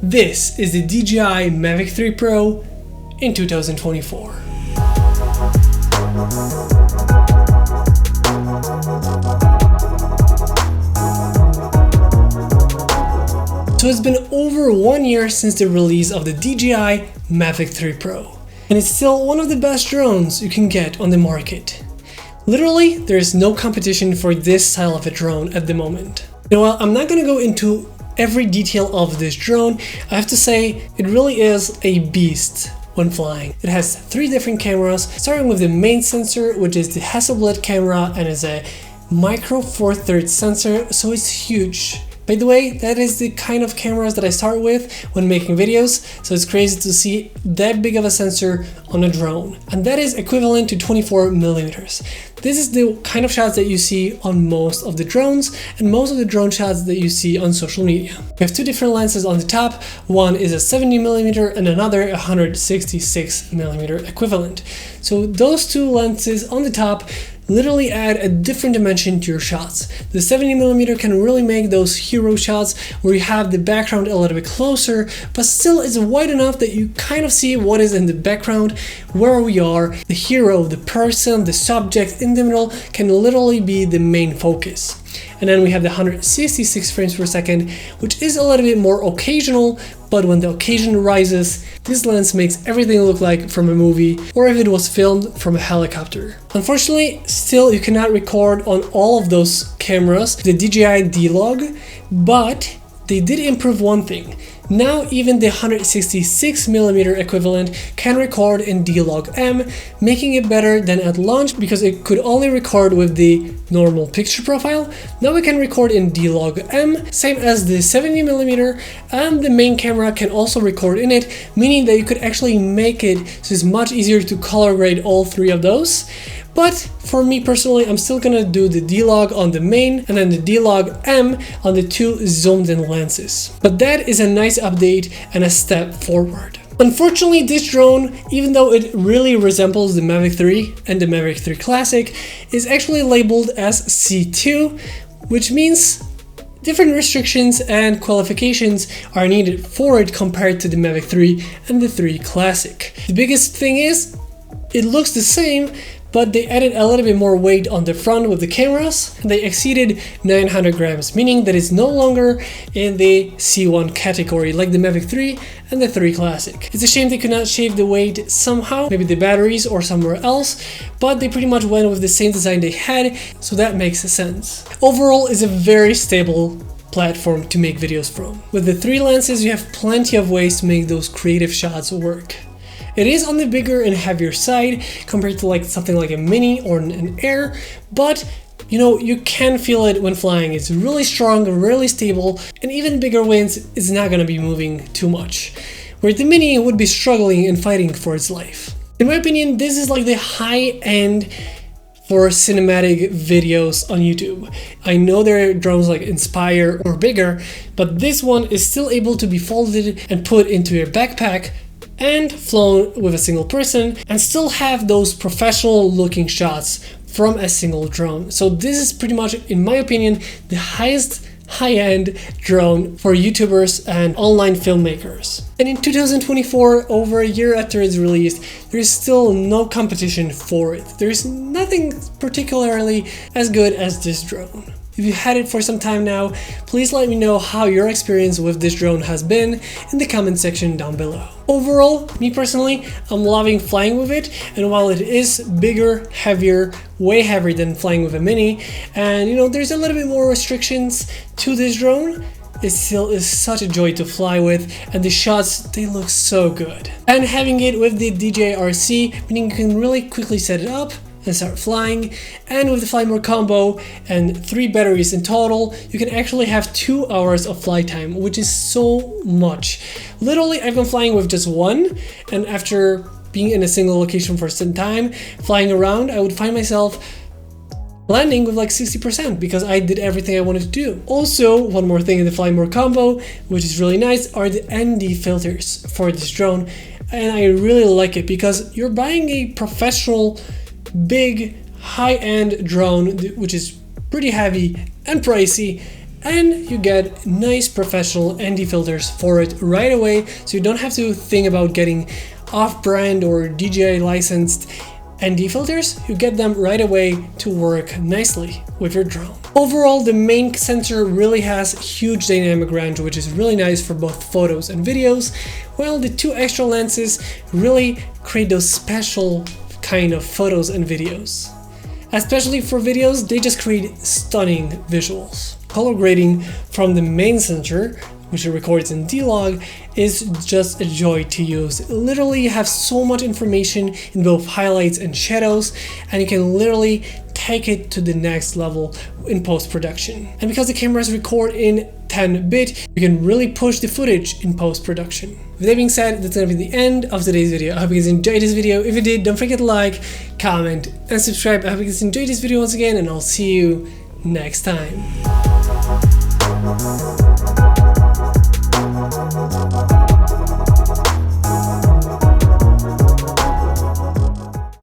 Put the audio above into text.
This is the DJI Mavic 3 Pro in 2024. So it's been over 1 year since the release of the DJI Mavic 3 Pro, and it's still one of the best drones you can get on the market. Literally, there is no competition for this style of a drone at the moment. Now, while I'm not going to go into every detail of this drone, I have to say it really is a beast when flying. It has 3 different cameras, starting with the main sensor, which is the Hasselblad camera and is a micro four thirds sensor, so it's huge. By the way, that is the kind of cameras that I start with when making videos, so it's crazy to see that big of a sensor on a drone. And that is equivalent to 24 millimeters. This is the kind of shots that you see on most of the drones and most of the drone shots that you see on social media. We have 2 different lenses on the top. One is a 70 millimeter and another 166 millimeter equivalent. So those 2 lenses on the top literally add a different dimension to your shots. The 70mm can really make those hero shots where you have the background a little bit closer, but still it's wide enough that you kind of see what is in the background, where we are. The hero, the person, the subject in the middle can literally be the main focus. And then we have the 166 frames per second, which is a little bit more occasional, but when the occasion rises, this lens makes everything look like from a movie or if it was filmed from a helicopter. Unfortunately, still you cannot record on all of those cameras the DJI D-Log, but they did improve one thing. Now even the 166mm equivalent can record in D-Log M, making it better than at launch because it could only record with the normal picture profile. Now we can record in D-Log M, same as the 70mm, and the main camera can also record in it, meaning that you could actually make it so it's much easier to color grade all 3 of those. But for me personally, I'm still gonna do the D-Log on the main and then the D-Log M on the 2 zoomed in lenses. But that is a nice update and a step forward. Unfortunately, this drone, even though it really resembles the Mavic 3 and the Mavic 3 Classic, is actually labeled as C2, which means different restrictions and qualifications are needed for it compared to the Mavic 3 and the 3 Classic. The biggest thing is, it looks the same, but they added a little bit more weight on the front with the cameras. They exceeded 900 grams, meaning that it's no longer in the C1 category like the Mavic 3 and the 3 Classic. It's a shame they could not shave the weight somehow, maybe the batteries or somewhere else, but they pretty much went with the same design they had, so that makes sense. Overall, it's a very stable platform to make videos from. With the 3 lenses, you have plenty of ways to make those creative shots work. It is on the bigger and heavier side compared to like something like a Mini or an Air, but you know, you can feel it when flying. It's really strong, really stable, and even bigger winds, it's not gonna be moving too much. Where the Mini would be struggling and fighting for its life. In my opinion, this is like the high end for cinematic videos on YouTube. I know there are drones like Inspire or bigger, but this one is still able to be folded and put into your backpack and flown with a single person and still have those professional looking shots from a single drone. So this is pretty much, in my opinion, the highest high-end drone for YouTubers and online filmmakers. And in 2024, over a year after its release, there is still no competition for it. There is nothing particularly as good as this drone. If you had it for some time now, please let me know how your experience with this drone has been in the comment section down below. Overall, me personally, I'm loving flying with it, and while it is bigger, heavier, way heavier than flying with a Mini, and you know, there's a little bit more restrictions to this drone, it still is such a joy to fly with, and the shots, they look so good. And having it with the DJI RC, meaning you can really quickly set it up and start flying, and with the fly mode combo and 3 batteries in total, you can actually have 2 hours of flight time, which is so much. Literally, I've been flying with just 1, and after being in a single location for some time, flying around, I would find myself landing with like 60% because I did everything I wanted to do. Also, one more thing in the fly mode combo, which is really nice, are the ND filters for this drone, and I really like it because you're buying a professional big high-end drone which is pretty heavy and pricey, and you get nice professional ND filters for it right away, so you don't have to think about getting off-brand or DJI licensed ND filters. You get them right away to work nicely with your drone. Overall, the main sensor really has huge dynamic range, which is really nice for both photos and videos, while the 2 extra lenses really create those special kind of photos and videos. Especially for videos, they just create stunning visuals. Color grading from the main sensor, which records in D-Log, is just a joy to use. Literally, you have so much information in both highlights and shadows, and you can literally take it to the next level in post-production. And because the cameras record in 10-bit, you can really push the footage in post-production. With that being said, that's gonna be the end of today's video. I hope you guys enjoyed this video. If you did, don't forget to like, comment, and subscribe. I hope you guys enjoyed this video once again, and I'll see you next time.